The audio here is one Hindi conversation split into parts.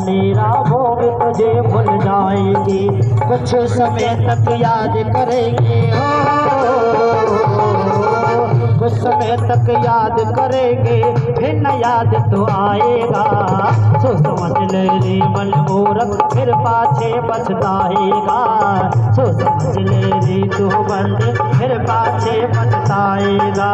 मेरा भोग तुझे भूल जाएगी, कुछ समय तक याद करेंगे हो, कुछ समय तक याद करेंगे, फिर न याद तो आएगा। सो समझ ले रे मन मूरख, फिर पाछे पछताएगा। सो समझ ले रे तू बंद, फिर पाछे पछताएगा।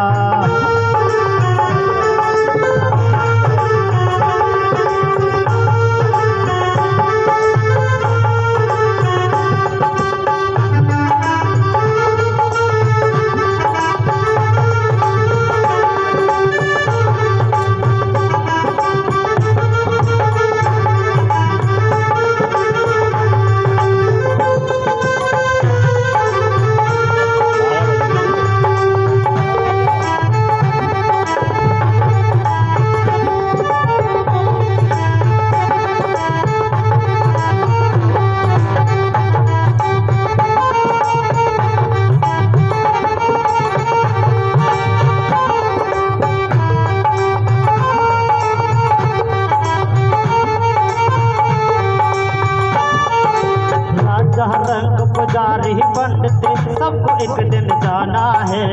रंग पुजारी पंडित सबको एक दिन जाना है,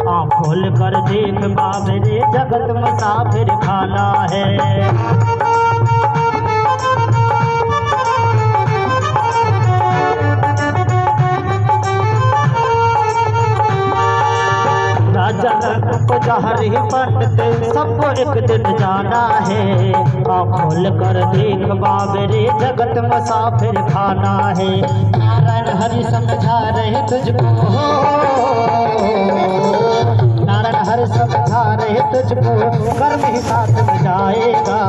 आँख खोल कर देख बाबरे जगत मुसाफिर खाना है। पुजारी पंडित सबको एक दिन जाना है, आँख खोल कर देख बाबरे जगत मुसाफिर खाना है। नारायण हरि समझा रहे तुझको, नारायण हरि समझा रहे तुझको, कर्म ही साथ में जाएगा।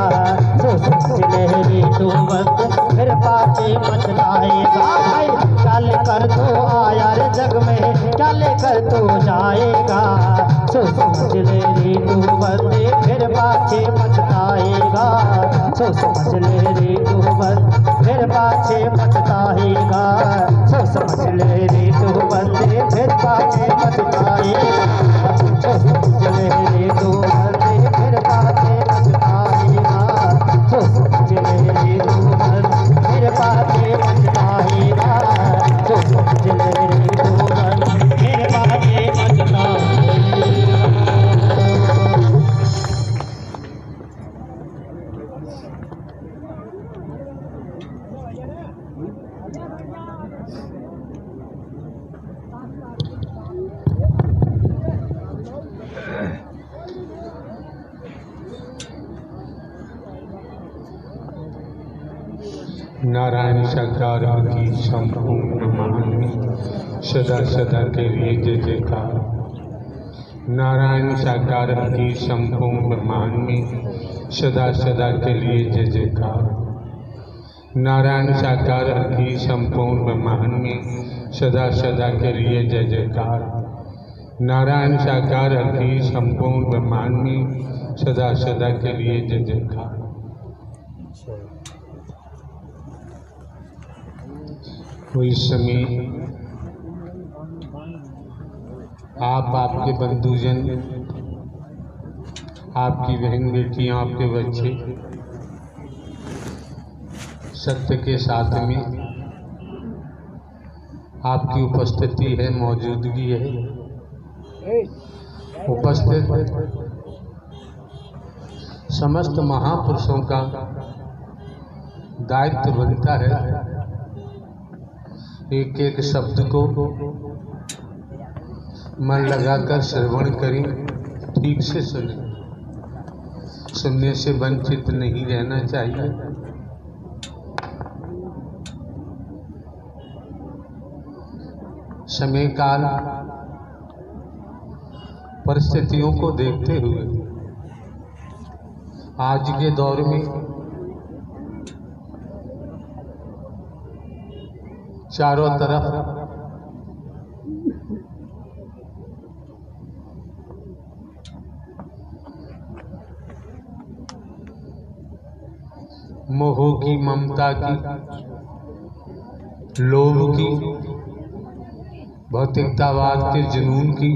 सो समझ ले रे तू वक्त, फिर पाछे पछताएगा। क्या लेकर तो आया रे जग में, क्या लेकर तो जाएगा। सो समझ ले रे तू बंदे, फिर पाछे पछताएगा। सो समझ ले रे तू बंदे, फिर पाछे पछताएगा। सो समझ ले रे तू बंदे, फिर पाछे पछताएगा। सो समझ ले रे तू बंदे, फिर पाछे पछताएगा। सो समझ ले रे तू बंदे, फिर पाछे पछताएगा। सो समझ ले रे तू बंदे, फिर पाछे पछताएगा। नारायण सरकार की संपूर्ण महान सदा सदा के लिए जय जयकार। नारायण सरकार की संपूर्ण महान में सदा सदा के लिए जय जयकार। नारायण सरकार की संपूर्ण महान में सदा सदा के लिए जय जयकार। नारायण सरकार की संपूर्ण महान में सदा सदा के लिए जय जयकार। कोई समय आप, आपके बंधुजन, आपकी बहन बेटियां, आपके बच्चे सत्य के साथ में आपकी उपस्थिति है, मौजूदगी है। उपस्थित समस्त महापुरुषों का दायित्व बनता है एक एक शब्द को मन लगाकर श्रवण करें, ठीक से सुने, सुनने से वंचित नहीं रहना चाहिए। समय काल परिस्थितियों को देखते हुए आज के दौर में चारों तरफ मोह की, ममता की, लोभ की, भौतिकतावाद के जुनून की,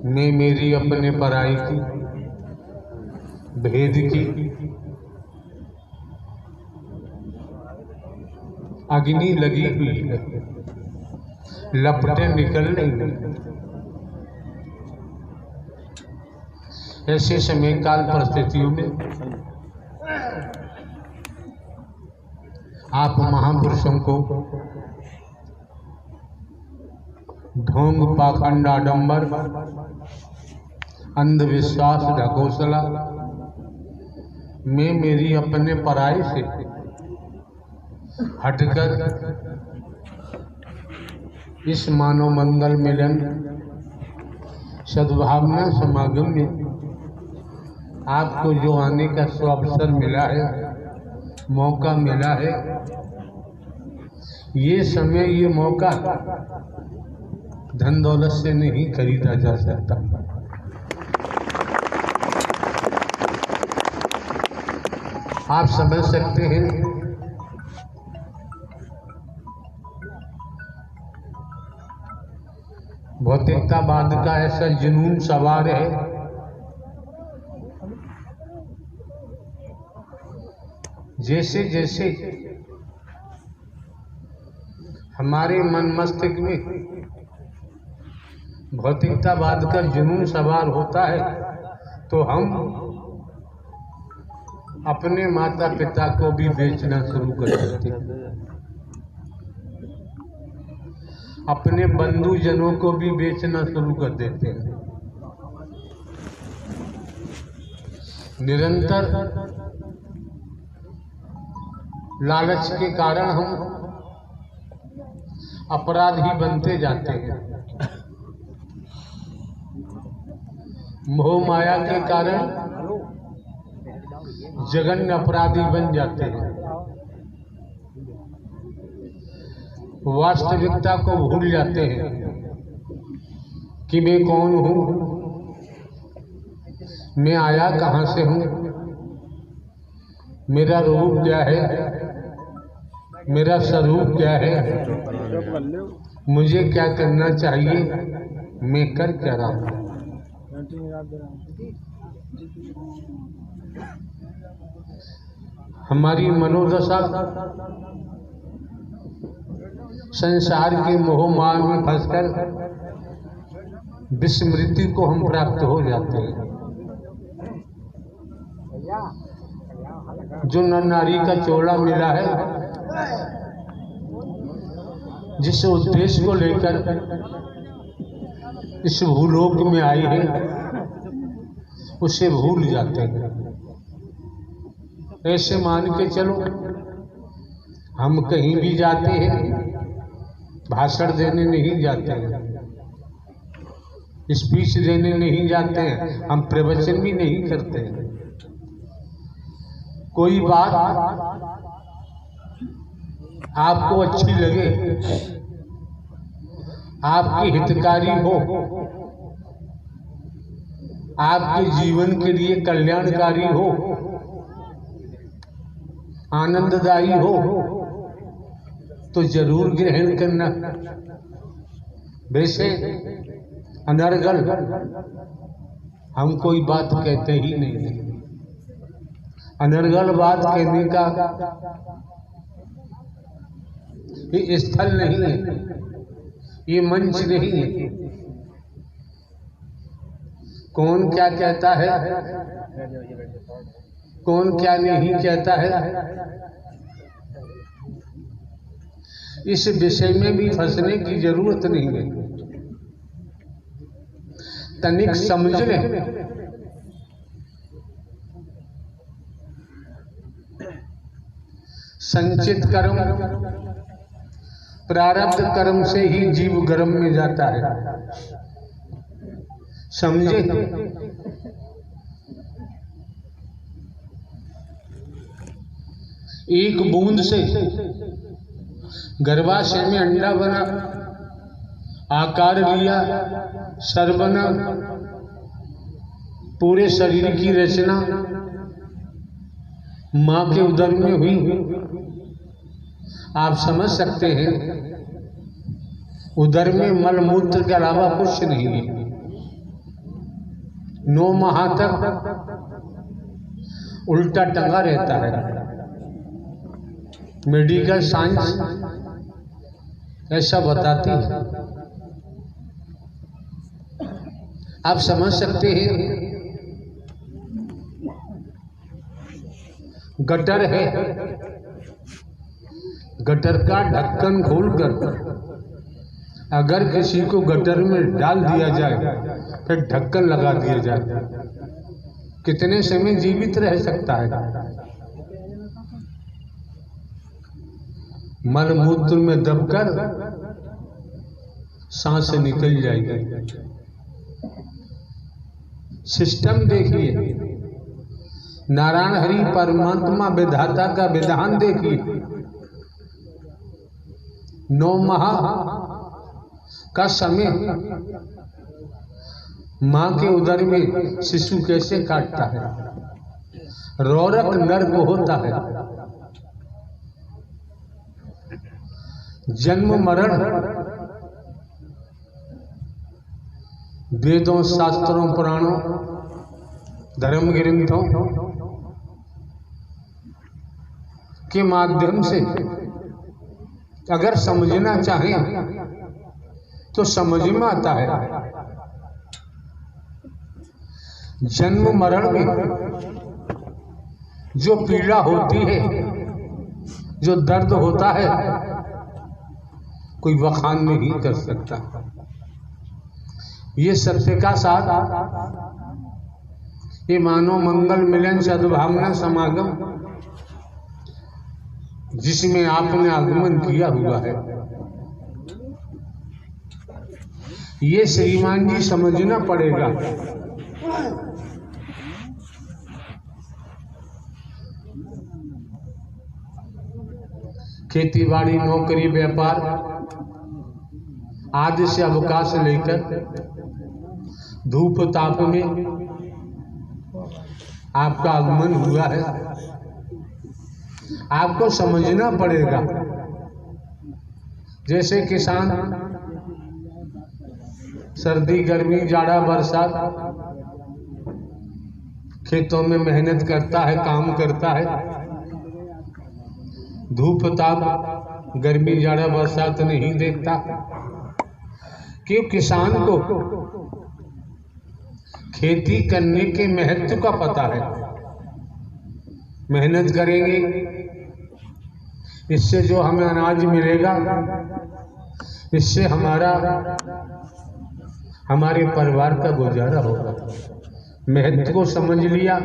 मैं मेरी अपने पराई की, भेद की, अग्नि लगी हुई है, लपटें निकल रही हैं। ऐसे समय काल परिस्थितियों में आप महापुरुषों को ढोंग, पाखंड, आडंबर, अंधविश्वास, ढकोसला में मेरी अपने पराई से हटकर इस मानव मंगल मिलन सद्भावना समागम में आपको जो आने का अवसर मिला है, मौका मिला है, ये समय, ये मौका धन दौलत से नहीं खरीदा जा सकता। आप समझ सकते हैं भौतिकतावाद का ऐसा जुनून सवार है, जैसे जैसे हमारे मन मस्तिष्क में भौतिकतावाद का जुनून सवार होता है तो हम अपने माता पिता को भी बेचना शुरू कर देते हैं, अपने बंधुजनों को भी बेचना शुरू कर देते हैं। निरंतर लालच के कारण हम अपराधी बनते जाते हैं, मोह माया के कारण जघन्य अपराधी बन जाते हैं, वास्तविकता को भूल जाते हैं कि मैं कौन हूँ, मैं आया कहाँ से हूँ, मेरा रूप क्या है, मेरा स्वरूप क्या है, मुझे क्या करना चाहिए, मैं कर क्या रहा हूँ। हमारी मनोदशा संसार के मोह माया में फंसकर विस्मृति को हम प्राप्त हो जाते हैं। जो नर नारी का चोला मिला है, जिस उद्देश्य को लेकर इस भूलोक में आई है, उसे भूल जाते हैं। ऐसे मान के चलो, हम कहीं भी जाते हैं, भाषण देने नहीं जाते हैं, स्पीच देने नहीं जाते हैं, हम प्रवचन भी नहीं करते हैं। कोई बात आपको अच्छी लगे, आपकी हितकारी हो, आपके जीवन के लिए कल्याणकारी हो, आनंददायी हो, तो जरूर ग्रहण करना। वैसे अनर्गल हम कोई बात कहते ही नहीं। अनर्गल बात कहने का ये स्थल नहीं है, ये मंच नहीं है। कौन क्या कहता है, कौन क्या नहीं कहता है, इस विषय में भी फंसने की जरूरत नहीं है। तनिक समझ लें, संचित कर्म प्रारब्ध कर्म से ही जीव गर्म में जाता है। समझे? एक बूंद से गर्भाशय में अंडा बना, आकार लिया, सर बना, पूरे शरीर की रचना मां के उदर में हुई। आप समझ सकते हैं, उदर में मल मूत्र के अलावा कुछ नहीं है। 9 माह तक उल्टा टंगा रहता है, मेडिकल साइंस ऐसा बताती है। आप समझ सकते हैं, गटर है, गटर का ढक्कन खोलकर अगर किसी को गटर में डाल दिया जाए, फिर ढक्कन लगा दिया जाए, कितने समय जीवित रह सकता है? मलमूत्र में दबकर सांस निकल जाएगी। सिस्टम देखिए, नारायण हरि परमात्मा विधाता का विधान देखिए। 9 माह का समय मां के उदर में शिशु कैसे काटता है, रोरक नर्क होता है। जन्म मरण वेदों, शास्त्रों, पुराणों, धर्म ग्रंथों के माध्यम से अगर समझना चाहें तो समझ में आता है। जन्म मरण में जो पीड़ा होती है, जो दर्द होता है, कोई बखान नहीं कर सकता। ये सत्य का साथ, ये मानव मंगल मिलन सद्भावना समागम जिसमें आपने आगमन किया हुआ है, ये श्रीमान जी समझना पड़ेगा। खेती बाड़ी, नौकरी, व्यापार आदि से अवकाश लेकर धूप ताप में आपका आगमन हुआ है। आपको समझना पड़ेगा। जैसे किसान सर्दी, गर्मी, जाड़ा, बरसात खेतों में मेहनत करता है, काम करता है, धूप ताप, गर्मी, जाड़ा, बरसात नहीं देखता, क्यों? किसान को खेती करने के महत्व का पता है। मेहनत करेंगे, इससे जो हमें अनाज मिलेगा, इससे हमारे परिवार का गुजारा होगा। महत्व को समझ लिया,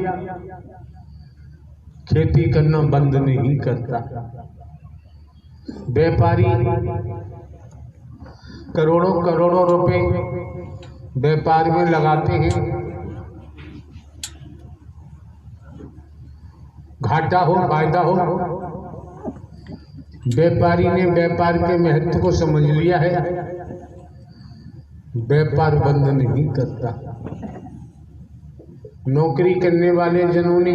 खेती करना बंद नहीं करता। व्यापारी करोड़ों करोड़ों रुपए व्यापार में लगाते हैं, घाटा हो फायदा हो, व्यापारी ने व्यापार के महत्व को समझ लिया है, व्यापार बंद नहीं करता। नौकरी करने वाले जनों ने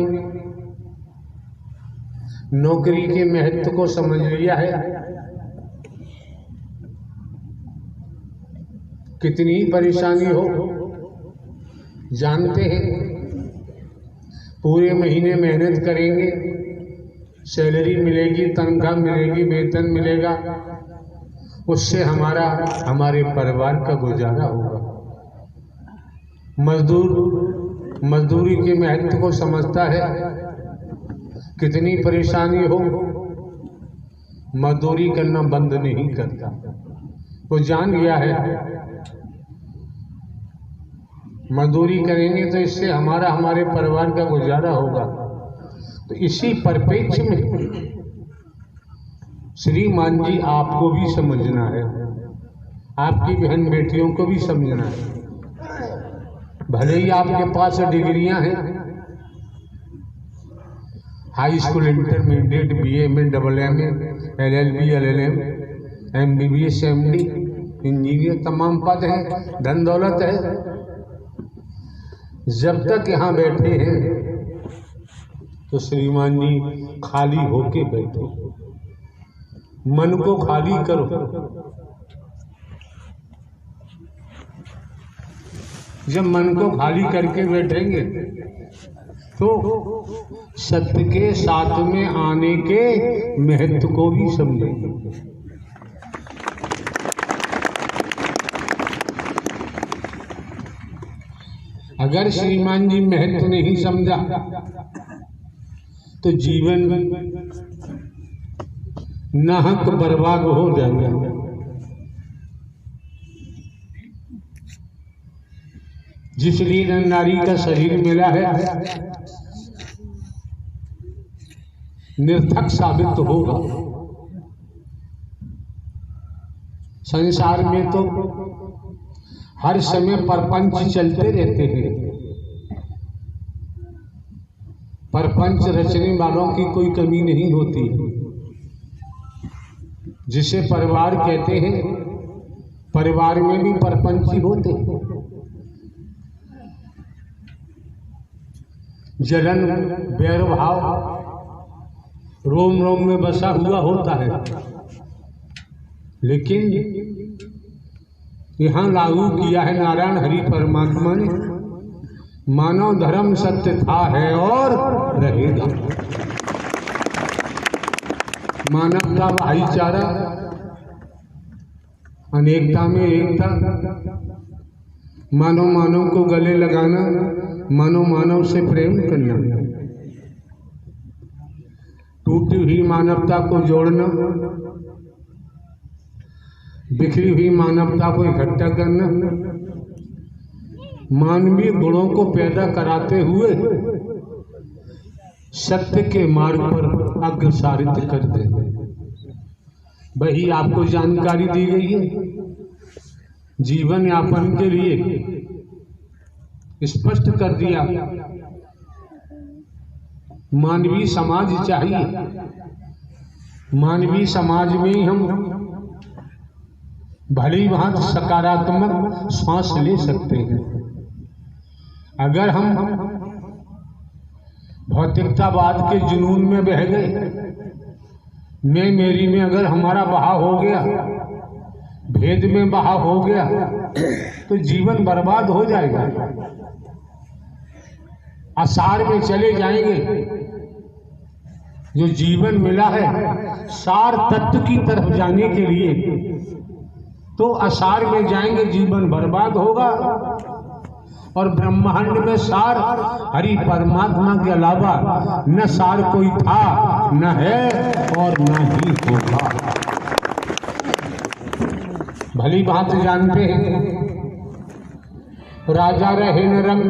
नौकरी के महत्व को समझ लिया है। कितनी परेशानी हो जानते हैं, पूरे महीने मेहनत करेंगे, सैलरी मिलेगी, तनख्वाह मिलेगी, वेतन मिलेगा, उससे हमारे परिवार का गुजारा होगा। मजदूर मजदूरी के महत्व को समझता है, कितनी परेशानी हो मजदूरी करना बंद नहीं करता। वो जान गया है मजदूरी करेंगे तो इससे हमारे परिवार का गुजारा होगा। तो इसी परिप्रेक्ष्य में श्रीमान जी आपको भी समझना है, आपकी बहन बेटियों को भी समझना है। भले ही आपके पास डिग्रियां हैं, हाई स्कूल, इंटरमीडिएट, बीए में, AA, LLB, LLM, MBBS, MD, engineer, तमाम पद हैं, धन दौलत है। जब तक यहाँ बैठे हैं तो श्रीमान जी खाली होके बैठो, मन को खाली करो। जब मन को खाली करके बैठेंगे तो सत्य के साथ में आने के महत्व को भी समझें। अगर श्रीमान जी महत्व नहीं समझा तो जीवन नाहक बर्बाद हो जाएगा। जिसलिए नर नारी का शरीर मिला है निर्थक साबित होगा। संसार में तो हर समय परपंच चलते रहते हैं। परपंच रचने वालों की कोई कमी नहीं होती। जिसे परिवार कहते हैं, परिवार में भी परपंची होते हैं। जलन वैर भाव रोम रोम में बसा हुआ होता है, लेकिन यहाँ लागू किया है नारायण हरि परमात्मा ने। मानव धर्म सत्य था, है और रहेगा। मानवता भाईचारा, अनेकता में एकता, मानव मानव को गले लगाना, मानव मानव से प्रेम करना, टूटी हुई मानवता को जोड़ना, बिखरी हुई मानवता को इकट्ठा करना, मानवीय गुणों को पैदा कराते हुए सत्य के मार्ग पर अग्रसारित कर देना। वही आपको जानकारी दी गई है। जीवन यापन के लिए स्पष्ट कर दिया, मानवीय समाज चाहिए। मानवीय समाज में ही हम भली भांति सकारात्मक श्वास ले सकते हैं। अगर हम भौतिकतावाद के जुनून में बह गए, मैं मेरी में अगर हमारा बहाव हो गया, भेद में बहाव हो गया, तो जीवन बर्बाद हो जाएगा। असार में चले जाएंगे। जो जीवन मिला है सार तत्व की तरफ जाने के लिए, तो असार में जाएंगे, जीवन बर्बाद होगा। और ब्रह्मांड में सार हरि परमात्मा के अलावा न सार कोई था, न है और न ही होगा। भली बात जानते हैं। राजा रहे न रंग,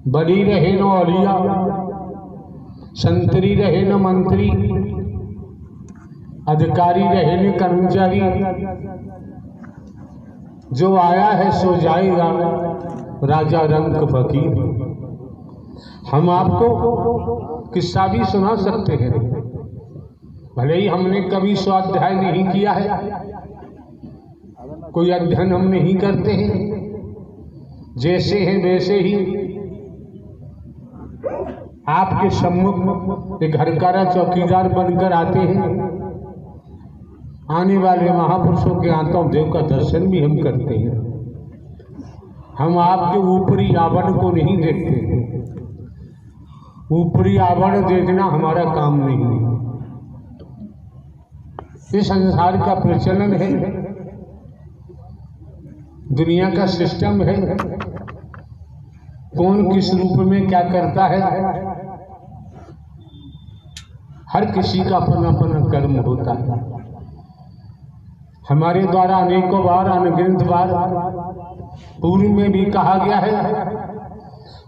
बली रहे न औलिया, संतरी रहे न मंत्री, अधिकारी रहे न कर्मचारी, जो आया है सो जाएगा, राजा रंग फकीर। हम आपको किस्सा भी सुना सकते हैं, भले ही हमने कभी स्वाध्याय नहीं किया है, कोई अध्ययन हम नहीं करते हैं। जैसे हैं वैसे ही आपके सम्मुख एक घरकारा चौकीदार बनकर आते हैं। आने वाले महापुरुषों के आत्मा देव का दर्शन भी हम करते हैं। हम आपके ऊपरी आवरण को नहीं देखते। ऊपरी आवरण देखना हमारा काम नहीं है। इस संसार का प्रचलन है, दुनिया का सिस्टम है। कौन किस रूप में क्या करता है, हर किसी का अपना अपना कर्म होता है। हमारे द्वारा अनेकों बार, अनगिनत बार पूर्व में भी कहा गया है,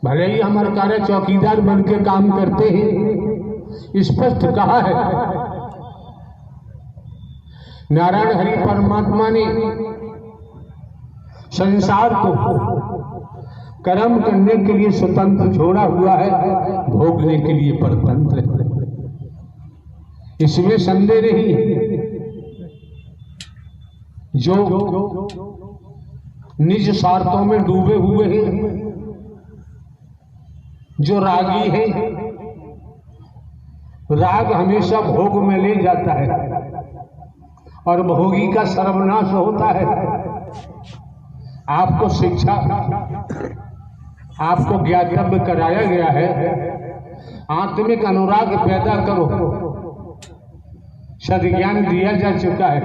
भले ही हमारे कार्य चौकीदार बन के काम करते हैं, स्पष्ट कहा है नारायण हरि परमात्मा ने संसार को कर्म करने के लिए स्वतंत्र छोड़ा हुआ है, भोगने के लिए परतंत्र है। इसमें संदेह नहीं। जो निज स्वार्थों में डूबे हुए हैं, जो रागी है, राग हमेशा भोग में ले जाता है और भोगी का सर्वनाश होता है। आपको शिक्षा आपको ज्ञातव्य कराया गया है, आत्मिक अनुराग पैदा करो। सद्ज्ञान दिया जा चुका है।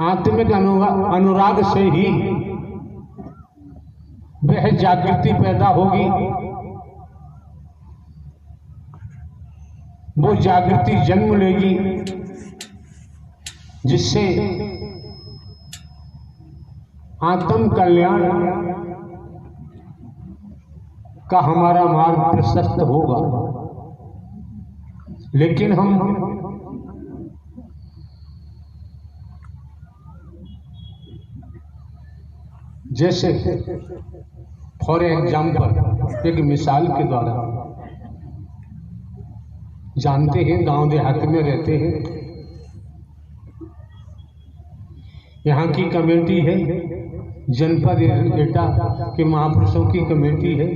आत्मिक अनुराग से ही वह जागृति पैदा होगी। वो जागृति जन्म लेगी जिससे आत्म कल्याण का हमारा मार्ग प्रशस्त होगा। लेकिन हम जैसे फॉर एग्जाम्पल एक मिसाल के द्वारा जानते हैं, गांव देहात में रहते हैं, यहाँ की कमेटी है, जनपद एटा के महापुरुषों की कमेटी है,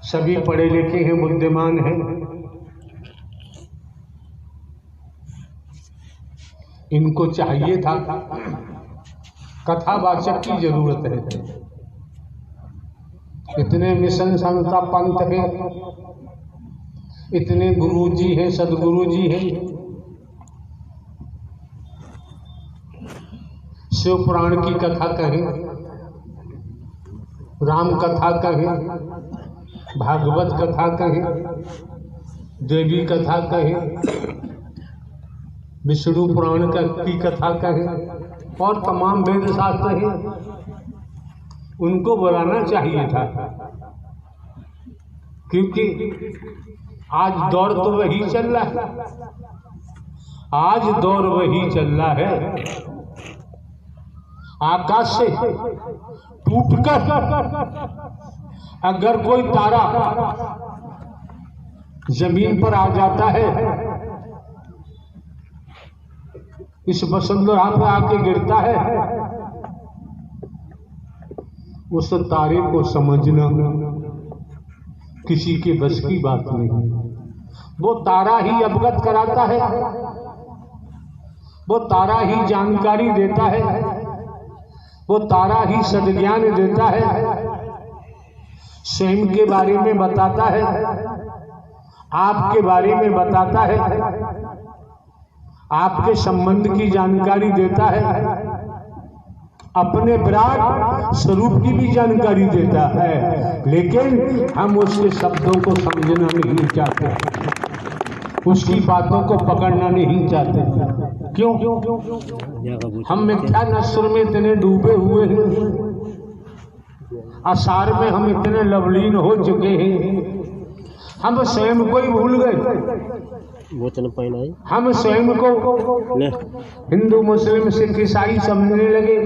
सभी पढ़े लिखे हैं, बुद्धिमान हैं। इनको चाहिए था कथावाचक की जरूरत है। इतने मिशन संस्था पंथ हैं, इतने गुरुजी हैं, सदगुरुजी हैं, शिव पुराण की कथा कहें, राम कथा कहें, भागवत कथा कहें, देवी कथा कहें, विष्णु पुराण की कथा कहें और तमाम वेद शास्त्र हैं, उनको बुलाना चाहिए था। क्योंकि आज दौर तो वही चल रहा है, आज दौर वही चल रहा है। आकाश से टूटकर अगर कोई तारा जमीन पर आ जाता है, इस वसुंधरा पे आके गिरता है, उस तारे को समझना किसी के बस की बात नहीं। वो तारा ही अवगत कराता है, वो तारा ही जानकारी देता है, वो तारा ही सद्ज्ञान देता है, स्वयं के बारे में बताता है, आपके बारे में बताता है, आपके संबंध की जानकारी देता है, अपने विराट स्वरूप की भी जानकारी देता है। लेकिन हम उसके शब्दों को समझना नहीं चाहते, उसकी बातों को पकड़ना नहीं चाहते। क्यों? हम मिथ्या नस्र में इतने डूबे हुए हैं, आसार में हम इतने लवलीन हो चुके हैं, हम स्वयं को ही भूल गए। हम स्वयं को हिंदू मुस्लिम सिख ईसाई समझने लगे,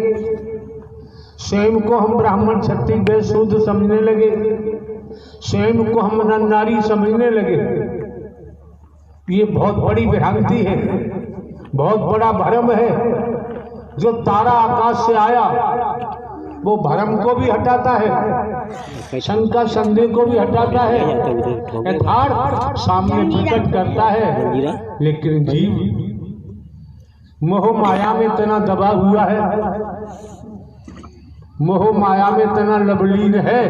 स्वयं को हम ब्राह्मण क्षत्रिय वैश्य शूद्र समझने लगे, स्वयं को हम नर नारी समझने लगे। ये बहुत बड़ी भ्रांति है, बहुत बड़ा भ्रम है। जो तारा आकाश से आया वो भ्रम को भी हटाता है, शंका संदेह को भी हटाता है, यथार्थ सामने प्रकट करता है। लेकिन जीव मोह माया में इतना दबा हुआ है, मोह माया में इतना लवलीन है,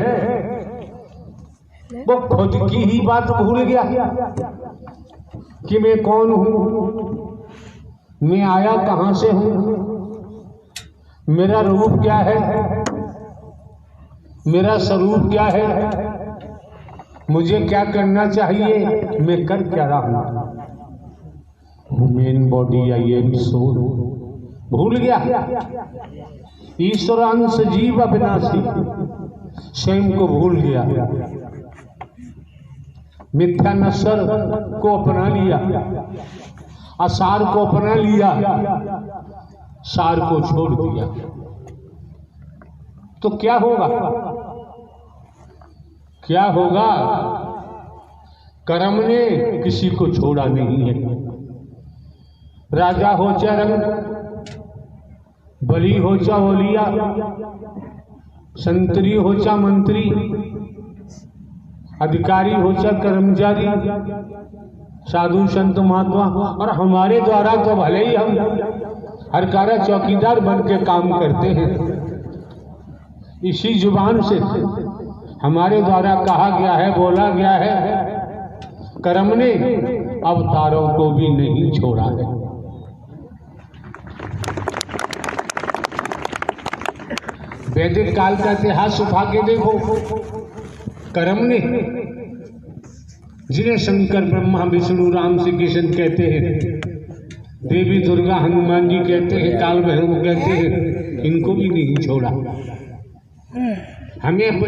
वो खुद की ही बात भूल गया कि मैं कौन हूँ, मैं आया कहाँ से हूँ, मेरा रूप क्या है, मेरा स्वरूप क्या है, मुझे क्या करना चाहिए, मैं कर क्या रहा हूँ। Main body I am soul भूल गया। ईश्वर अंश जीव अविनाशी, स्वयं को भूल गया, मिथ्या नस्र को अपना लिया, आसार को अपना लिया, सार को छोड़ दिया। तो क्या होगा? क्या होगा? कर्म ने किसी को छोड़ा नहीं है। राजा हो चाहे रंग, बली हो चाहे ओलिया, संतरी हो चाहे मंत्री, अधिकारी हो चाहे कर्मचारी, साधु संत महात्मा, और हमारे द्वारा तो भले ही हम हरकारा चौकीदार बन के काम करते हैं, इसी जुबान से हमारे द्वारा कहा गया है, बोला गया है, कर्म ने अवतारों को भी नहीं छोड़ा है। वैदिक काल का इतिहास उठा के देखो, कर्म ने, जिन्हें शंकर ब्रह्मा विष्णु राम श्री कृष्ण कहते हैं, देवी दुर्गा हनुमान जी कहते हैं, काल भैरव कहते हैं, इनको भी नहीं छोड़ा। हमें